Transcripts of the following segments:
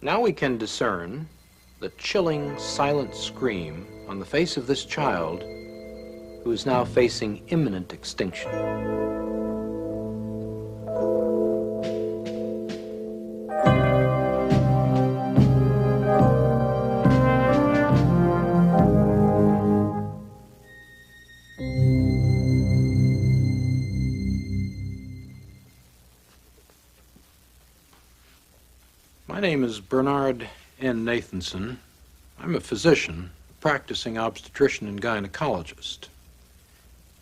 Now we can discern the chilling, silent scream on the face of this child who is now facing imminent extinction. My name is Bernard N. Nathanson. I'm a physician, a practicing obstetrician and gynecologist.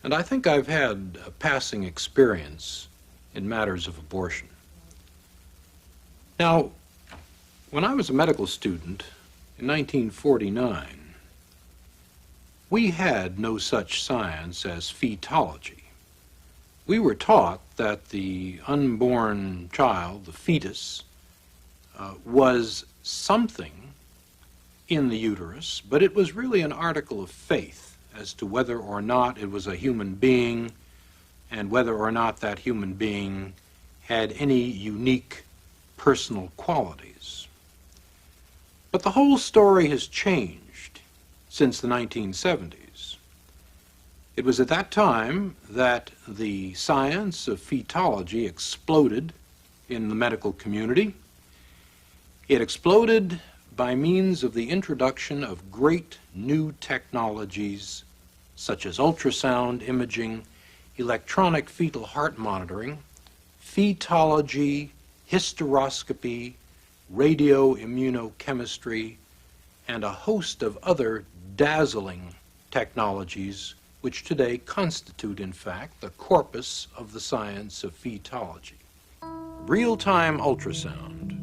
And I think I've had a passing experience in matters of abortion. Now, when I was a medical student in 1949, we had no such science as fetology. We were taught that the unborn child, the fetus, was something in the uterus, but it was really an article of faith as to whether or not it was a human being and whether or not that human being had any unique personal qualities. But the whole story has changed since the 1970s. It was at that time that the science of fetology exploded in the medical community. It exploded by means of the introduction of great new technologies such as ultrasound imaging, electronic fetal heart monitoring, fetology, hysteroscopy, radioimmunochemistry, and a host of other dazzling technologies which today constitute, in fact, the corpus of the science of fetology. Real-time ultrasound,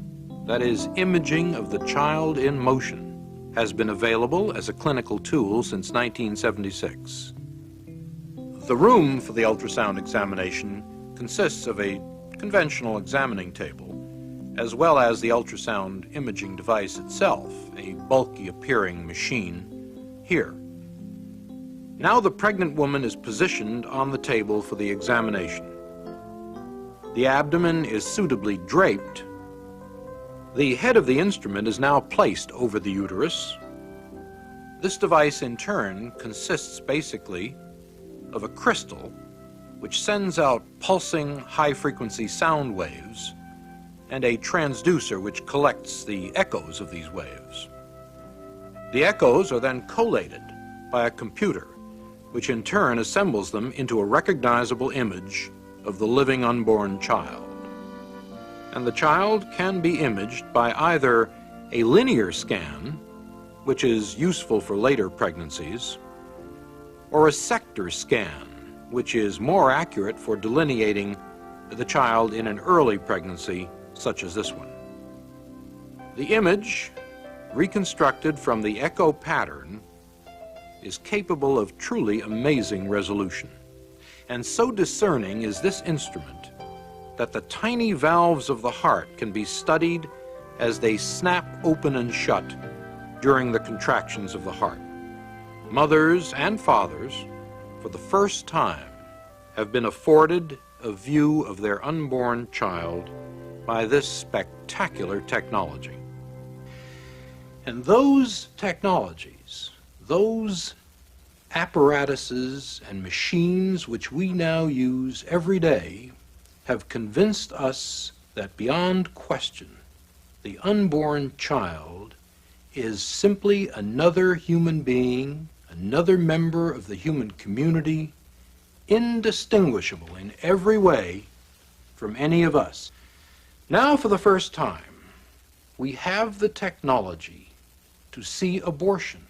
that is, imaging of the child in motion, has been available as a clinical tool since 1976. The room for the ultrasound examination consists of a conventional examining table, as well as the ultrasound imaging device itself, a bulky appearing machine here. Now the pregnant woman is positioned on the table for the examination. The abdomen is suitably draped. The head of the instrument is now placed over the uterus. This device, in turn, consists basically of a crystal which sends out pulsing high-frequency sound waves and a transducer which collects the echoes of these waves. The echoes are then collated by a computer, which in turn assembles them into a recognizable image of the living unborn child. And the child can be imaged by either a linear scan, which is useful for later pregnancies, or a sector scan, which is more accurate for delineating the child in an early pregnancy, such as this one. The image, reconstructed from the echo pattern, is capable of truly amazing resolution. And so discerning is this instrument that the tiny valves of the heart can be studied as they snap open and shut during the contractions of the heart. Mothers and fathers, for the first time, have been afforded a view of their unborn child by this spectacular technology. And those technologies, those apparatuses and machines which we now use every day, have convinced us that beyond question, the unborn child is simply another human being, another member of the human community, indistinguishable in every way from any of us. Now, for the first time, we have the technology to see abortion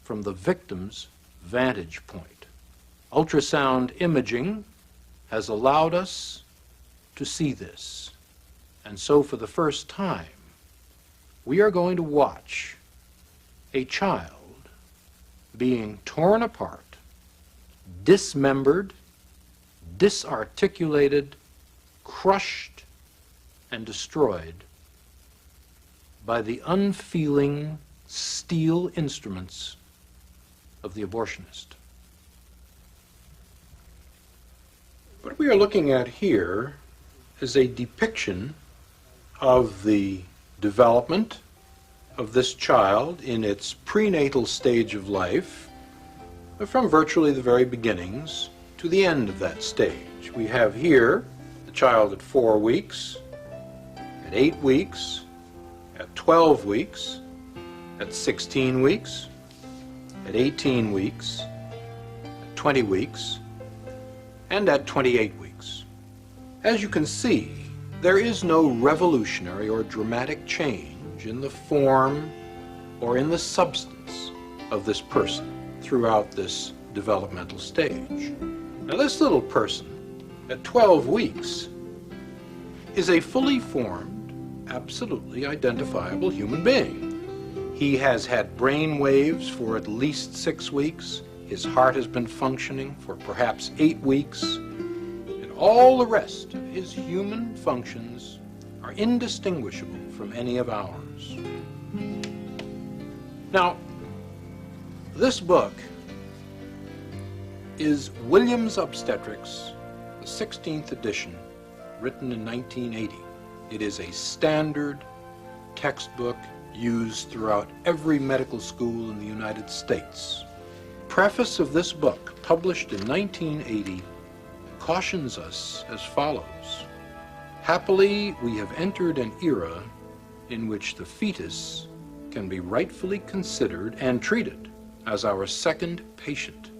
from the victim's vantage point. Ultrasound imaging has allowed us to see this. And so for the first time, we are going to watch a child being torn apart, dismembered, disarticulated, crushed, and destroyed by the unfeeling steel instruments of the abortionist. What we are looking at here is a depiction of the development of this child in its prenatal stage of life, from virtually the very beginnings to the end of that stage. We have here the child at 4 weeks, at 8 weeks, at 12 weeks, at 16 weeks, at 18 weeks, at 20 weeks, and at 28 weeks. As you can see, there is no revolutionary or dramatic change in the form or in the substance of this person throughout this developmental stage. Now, this little person at 12 weeks is a fully formed, absolutely identifiable human being. He has had brain waves for at least 6 weeks. His heart has been functioning for perhaps 8 weeks. And all the rest of his human functions are indistinguishable from any of ours. Now, this book is Williams Obstetrics, the 16th edition, written in 1980. It is a standard textbook used throughout every medical school in the United States. Preface of this book, published in 1980, cautions us as follows. Happily, we have entered an era in which the fetus can be rightfully considered and treated as our second patient.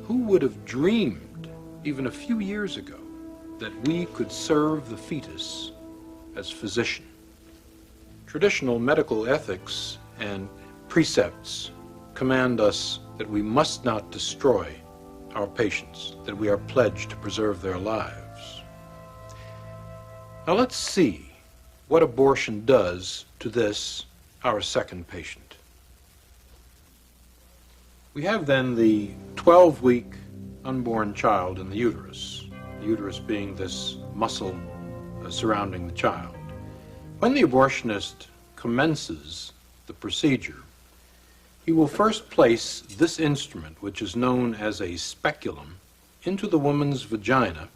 Who would have dreamed, even a few years ago, that we could serve the fetus as physician? Traditional medical ethics and precepts command us that we must not destroy our patients, that we are pledged to preserve their lives. Now let's see what abortion does to this, our second patient. We have then the 12-week unborn child in the uterus being this muscle surrounding the child. When the abortionist commences the procedure, he will first place this instrument, which is known as a speculum, into the woman's vagina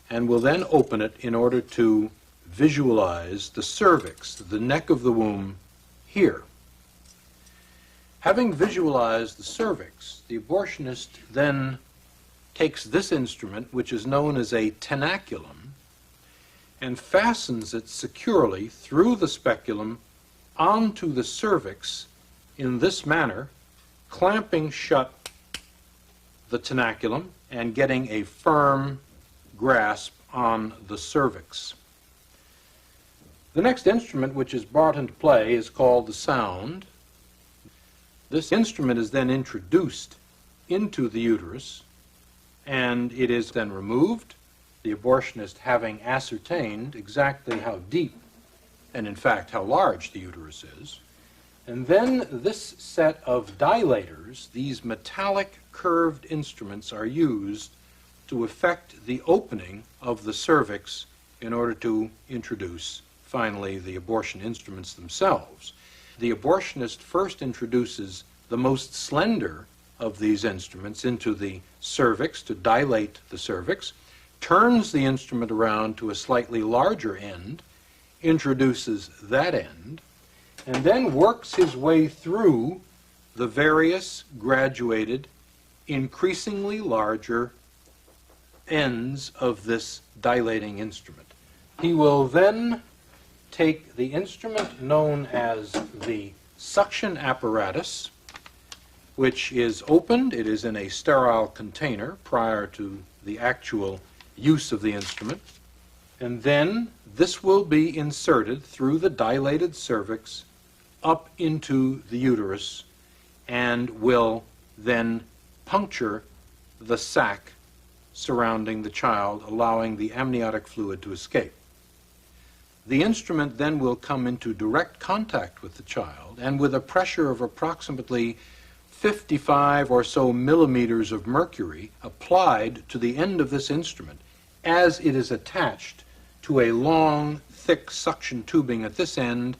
and will then open it in order to visualize the cervix, the neck of the womb, here. Having visualized the cervix, the abortionist then takes this instrument, which is known as a tenaculum, and fastens it securely through the speculum onto the cervix in this manner, clamping shut the tenaculum and getting a firm grasp on the cervix. The next instrument which is brought into play is called the sound. This instrument is then introduced into the uterus, and it is then removed, the abortionist having ascertained exactly how deep and in fact how large the uterus is. And then this set of dilators, these metallic curved instruments, are used to effect the opening of the cervix in order to introduce finally the abortion instruments themselves. The abortionist first introduces the most slender of these instruments into the cervix to dilate the cervix, turns the instrument around to a slightly larger end, introduces that end, and then works his way through the various graduated, increasingly larger ends of this dilating instrument. He will then take the instrument known as the suction apparatus, which is opened. It is in a sterile container prior to the actual use of the instrument. And then this will be inserted through the dilated cervix up into the uterus and will then puncture the sac surrounding the child, allowing the amniotic fluid to escape. The instrument then will come into direct contact with the child, and with a pressure of approximately 55 or so millimeters of mercury applied to the end of this instrument as it is attached to a long, thick suction tubing at this end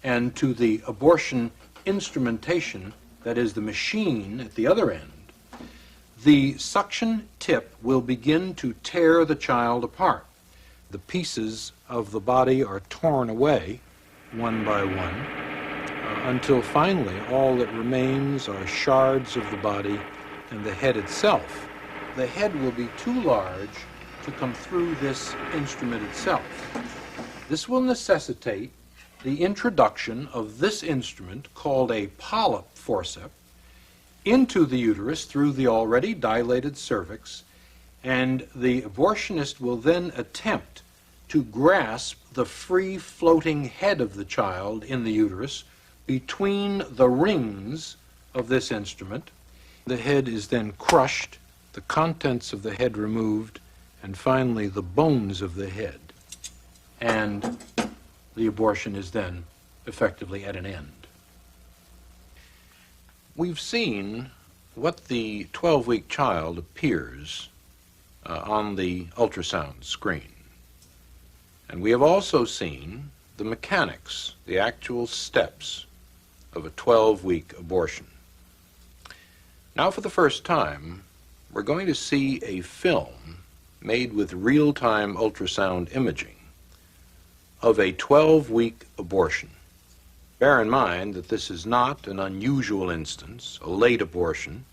and to the abortion instrumentation, that is the machine at the other end. The suction tip will begin to tear the child apart. The pieces of the body are torn away, one by one, until finally all that remains are shards of the body and the head itself. The head will be too large to come through this instrument itself. This will necessitate the introduction of this instrument, called a polyp forceps, into the uterus through the already dilated cervix, and the abortionist will then attempt to grasp the free-floating head of the child in the uterus between the rings of this instrument. The head is then crushed, the contents of the head removed, and finally the bones of the head. And the abortion is then effectively at an end. We've seen what the 12-week child appears on the ultrasound screen. And we have also seen the mechanics, the actual steps of a 12-week abortion. Now, for the first time, we're going to see a film made with real-time ultrasound imaging of a 12-week abortion. Bear in mind that this is not an unusual instance, a late abortion.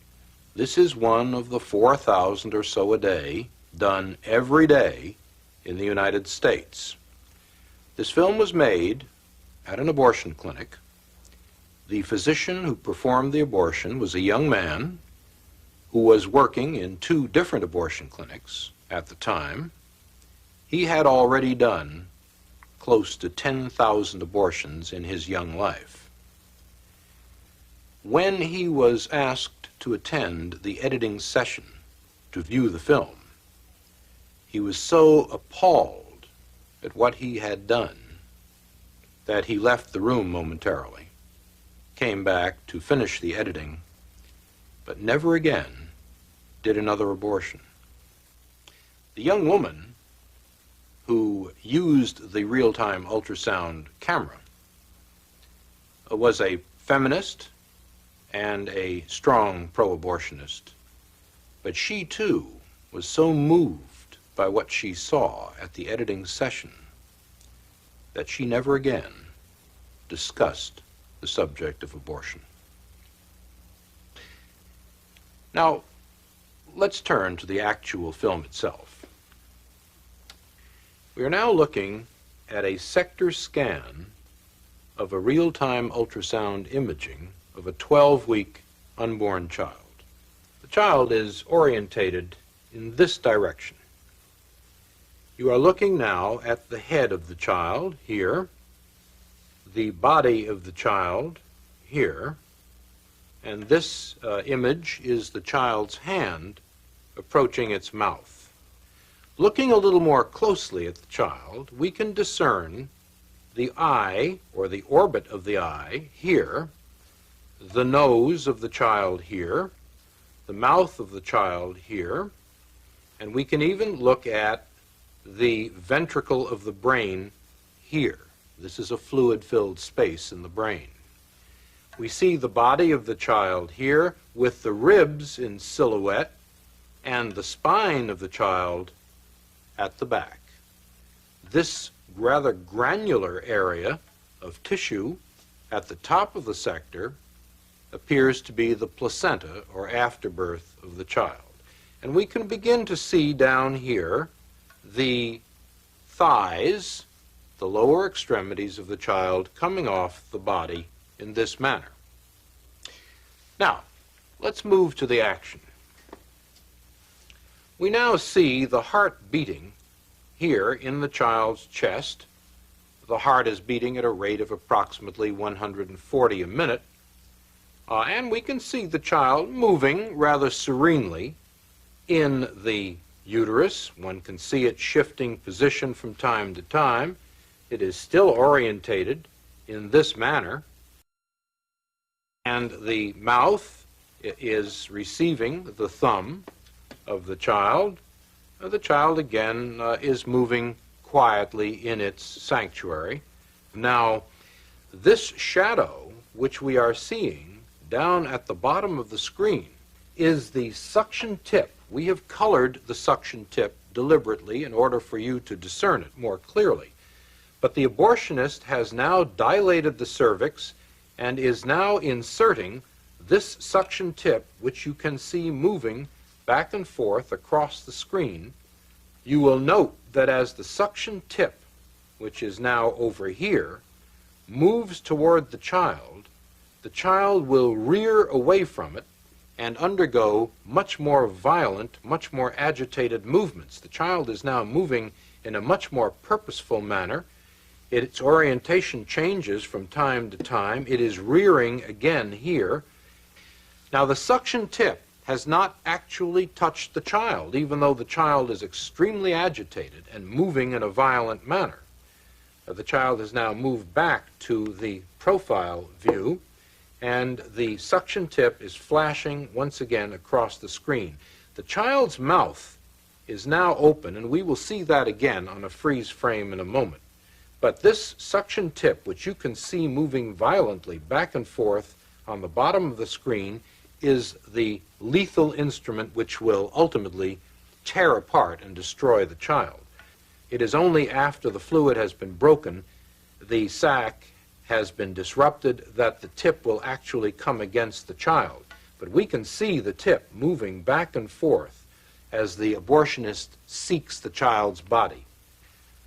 This is one of the 4,000 or so a day done every day in the United States. This film was made at an abortion clinic. The physician who performed the abortion was a young man who was working in 2 different abortion clinics at the time. He had already done close to 10,000 abortions in his young life. When he was asked to attend the editing session to view the film, he was so appalled at what he had done that he left the room momentarily, came back to finish the editing, but never again did another abortion. The young woman who used the real-time ultrasound camera was a feminist and a strong pro-abortionist, but she too was so moved by what she saw at the editing session that she never again discussed the subject of abortion. Now, let's turn to the actual film itself. We are now looking at a sector scan of a real-time ultrasound imaging of a 12-week unborn child. The child is orientated in this direction. You are looking now at the head of the child here, the body of the child here, and this image is the child's hand approaching its mouth. Looking a little more closely at the child, we can discern the eye, or the orbit of the eye, here, the nose of the child here, the mouth of the child here, and we can even look at the ventricle of the brain here. This is a fluid-filled space in the brain. We see the body of the child here with the ribs in silhouette and the spine of the child at the back. This rather granular area of tissue at the top of the sector appears to be the placenta, or afterbirth, of the child. And we can begin to see down here the thighs, the lower extremities of the child coming off the body in this manner. Now, let's move to the action. We now see the heart beating here in the child's chest. The heart is beating at a rate of approximately 140 a minute, and we can see the child moving rather serenely in the uterus. One can see it shifting position from time to time. It is still orientated in this manner, and the mouth is receiving the thumb of the child. The child again is moving quietly in its sanctuary. Now, this shadow which we are seeing down at the bottom of the screen is the suction tip. We have colored the suction tip deliberately in order for you to discern it more clearly. But the abortionist has now dilated the cervix and is now inserting this suction tip, which you can see moving back and forth across the screen. You will note that as the suction tip, which is now over here, moves toward the child will rear away from it and undergo much more violent, much more agitated movements. The child is now moving in a much more purposeful manner. Its orientation changes from time to time. It is rearing again here. Now the suction tip has not actually touched the child, even though the child is extremely agitated and moving in a violent manner. The child has now moved back to the profile view, and the suction tip is flashing once again across the screen. The child's mouth is now open, and we will see that again on a freeze frame in a moment. But this suction tip, which you can see moving violently back and forth on the bottom of the screen, is the lethal instrument which will ultimately tear apart and destroy the child. It is only after the fluid has been broken, the sac has been disrupted, that the tip will actually come against the child. But we can see the tip moving back and forth as the abortionist seeks the child's body.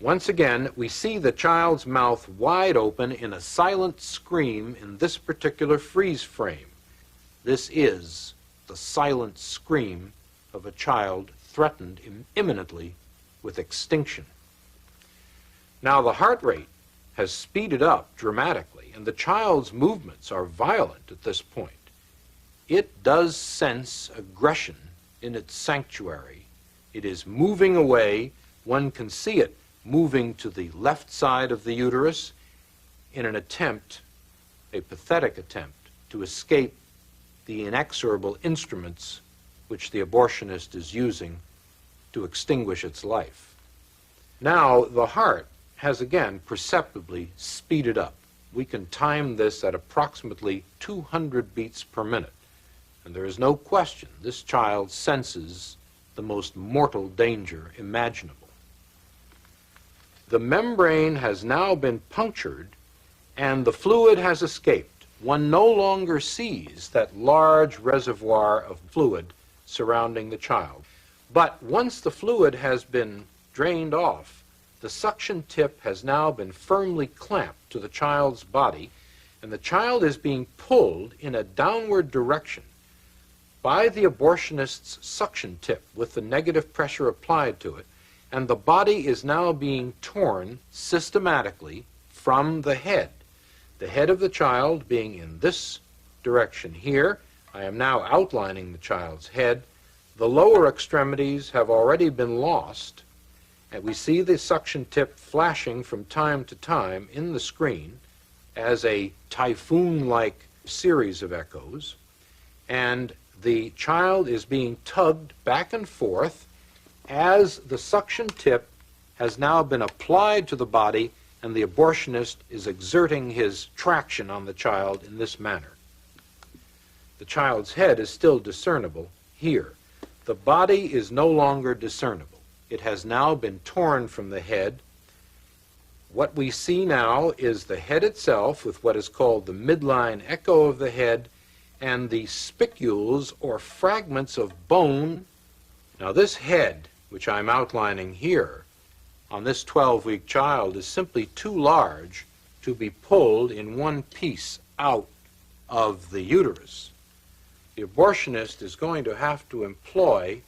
Once again, we see the child's mouth wide open in a silent scream in this particular freeze frame. This is the silent scream of a child threatened imminently with extinction. Now the heart rate has speeded up dramatically, and the child's movements are violent at this point. It does sense aggression in its sanctuary. It is moving away. One can see it moving to the left side of the uterus in an attempt, a pathetic attempt, to escape the inexorable instruments which the abortionist is using to extinguish its life. Now the heart has again perceptibly speeded up. We can time this at approximately 200 beats per minute. And there is no question this child senses the most mortal danger imaginable. The membrane has now been punctured and the fluid has escaped. One no longer sees that large reservoir of fluid surrounding the child. But once the fluid has been drained off, the suction tip has now been firmly clamped to the child's body, and the child is being pulled in a downward direction by the abortionist's suction tip with the negative pressure applied to it, and the body is now being torn systematically from the head. The head of the child being in this direction here. I am now outlining the child's head. The lower extremities have already been lost, and we see the suction tip flashing from time to time in the screen as a typhoon-like series of echoes, and the child is being tugged back and forth as the suction tip has now been applied to the body, and the abortionist is exerting his traction on the child in this manner. The child's head is still discernible here. The body is no longer discernible. It has now been torn from the head. What we see now is the head itself with what is called the midline echo of the head and the spicules or fragments of bone. Now this head, which I'm outlining here, on this 12-week child is simply too large to be pulled in one piece out of the uterus. The abortionist is going to have to employ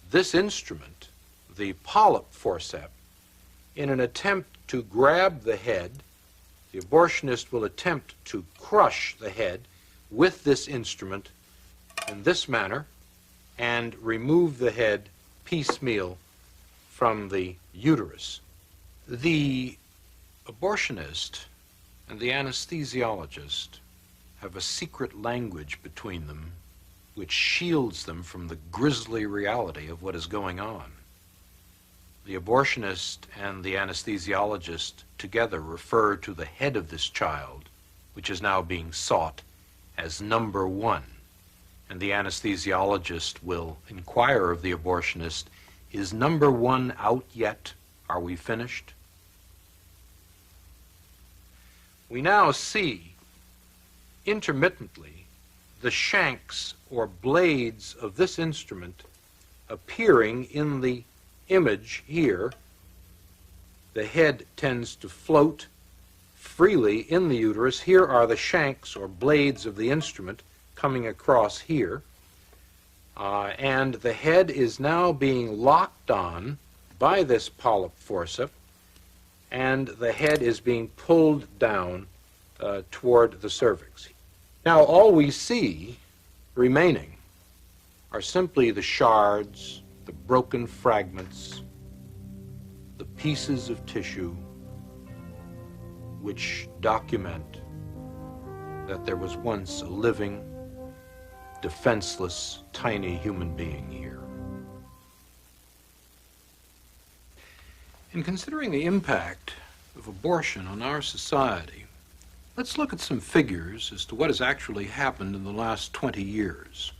this instrument, the polyp forceps, in an attempt to grab the head. The abortionist will attempt to crush the head with this instrument in this manner and remove the head piecemeal from the uterus. The abortionist and the anesthesiologist have a secret language between them which shields them from the grisly reality of what is going on. The abortionist and the anesthesiologist together refer to the head of this child, which is now being sought, as number one. And the anesthesiologist will inquire of the abortionist, "Is number one out yet? Are we finished?" we now see intermittently the shanks or blades of this instrument appearing in the image here. The head tends to float freely in the uterus. Here are the shanks or blades of the instrument coming across here. And the head is now being locked on by this polyp forceps, and the head is being pulled down toward the cervix. Now all we see remaining are simply the shards, the broken fragments, the pieces of tissue which document that there was once a living, defenseless, tiny human being here. In considering the impact of abortion on our society, let's look at some figures as to what has actually happened in the last 20 years.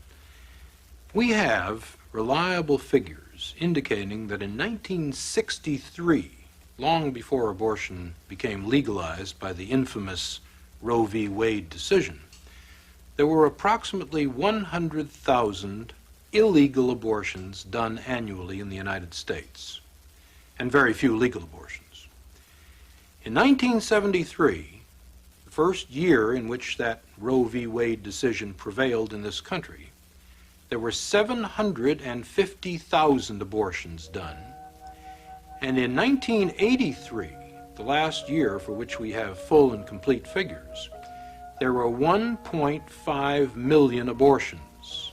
We have reliable figures indicating that in 1963, long before abortion became legalized by the infamous Roe v. Wade decision, there were approximately 100,000 illegal abortions done annually in the United States, and very few legal abortions. In 1973, the first year in which that Roe v. Wade decision prevailed in this country, there were 750,000 abortions done. And in 1983, the last year for which we have full and complete figures, there were 1.5 million abortions.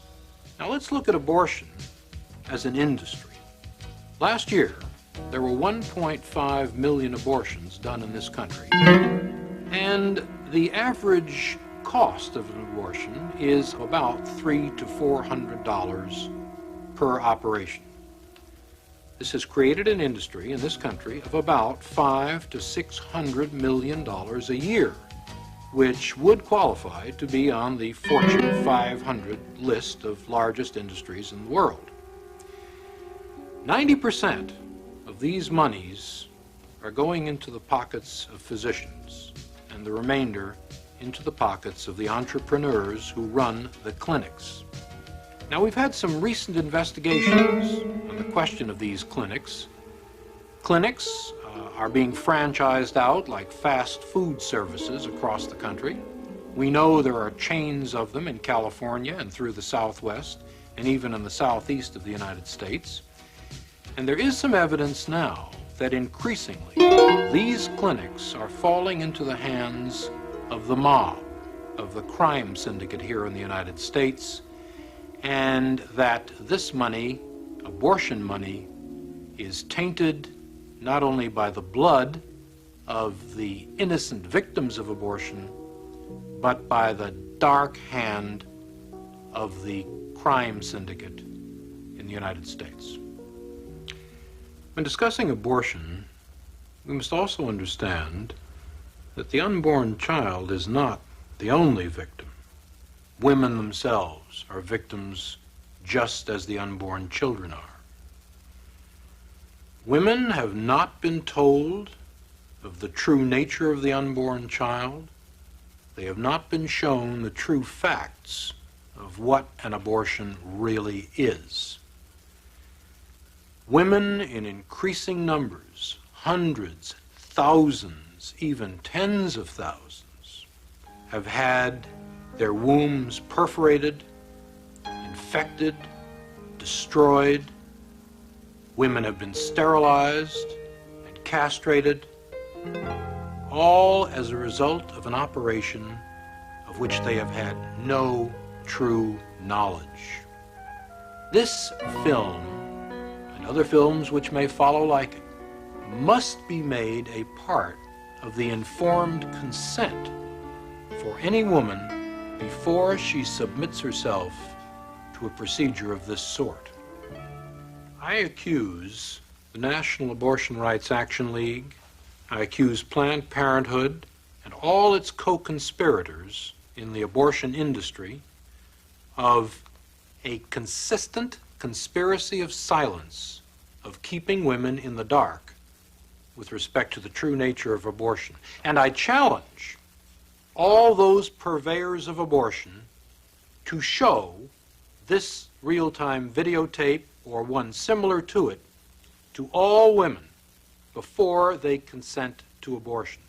Now let's look at abortion as an industry. Last year, there were 1.5 million abortions done in this country. And the average cost of an abortion is about $300 to $400 per operation. This has created an industry in this country of about $500 to $600 million a year, which would qualify to be on the Fortune 500 list of largest industries in the world. 90% of these monies are going into the pockets of physicians, and the remainder into the pockets of the entrepreneurs who run the clinics. Now, we've had some recent investigations on the question of these clinics. Clinics are being franchised out like fast food services across the country. We know there are chains of them in California and through the Southwest and even in the Southeast of the United States. And there is some evidence now that increasingly these clinics are falling into the hands of the mob, of the crime syndicate here in the United States, and that this money, abortion money, is tainted not only by the blood of the innocent victims of abortion, but by the dark hand of the crime syndicate in the United States. When discussing abortion, we must also understand that the unborn child is not the only victim. Women themselves are victims just as the unborn children are. Women have not been told of the true nature of the unborn child. They have not been shown the true facts of what an abortion really is. Women in increasing numbers, hundreds, thousands, even tens of thousands, have had their wombs perforated, infected, destroyed. Women have been sterilized and castrated, all as a result of an operation of which they have had no true knowledge. This film, and other films which may follow like it, must be made a part of the informed consent for any woman before she submits herself to a procedure of this sort. I accuse the National Abortion Rights Action League, I accuse Planned Parenthood and all its co-conspirators in the abortion industry of a consistent conspiracy of silence, of keeping women in the dark with respect to the true nature of abortion. And I challenge all those purveyors of abortion to show this real-time videotape or one similar to it to all women before they consent to abortion.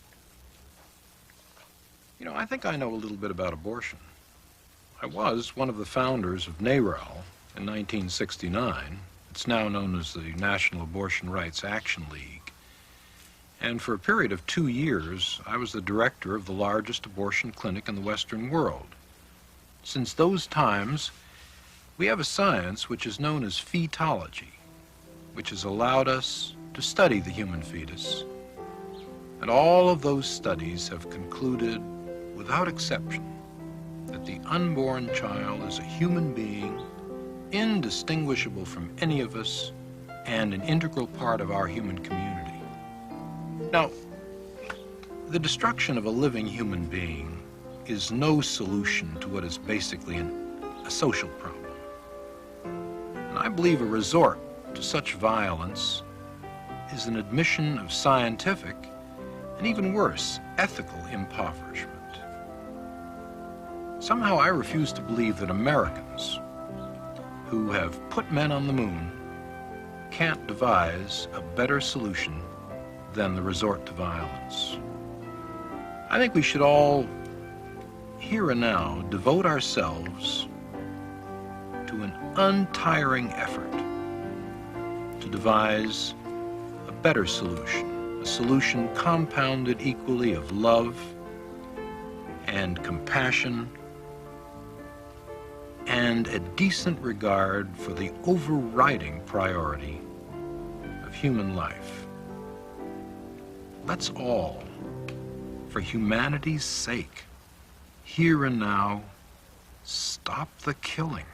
You know, I think I know a little bit about abortion. I was one of the founders of NARAL in 1969. It's now known as the National Abortion Rights Action League. And for a period of 2 years, I was the director of the largest abortion clinic in the Western world. Since those times, we have a science which is known as fetology, which has allowed us to study the human fetus. And all of those studies have concluded, without exception, that the unborn child is a human being, indistinguishable from any of us, and an integral part of our human community. Now, the destruction of a living human being is no solution to what is basically a social problem. And I believe a resort to such violence is an admission of scientific, and even worse, ethical impoverishment. Somehow I refuse to believe that Americans, who have put men on the moon, can't devise a better solution than the resort to violence. I think we should all, here and now, devote ourselves to an untiring effort to devise a better solution, a solution compounded equally of love and compassion and a decent regard for the overriding priority of human life. Let's all, for humanity's sake, here and now, stop the killing.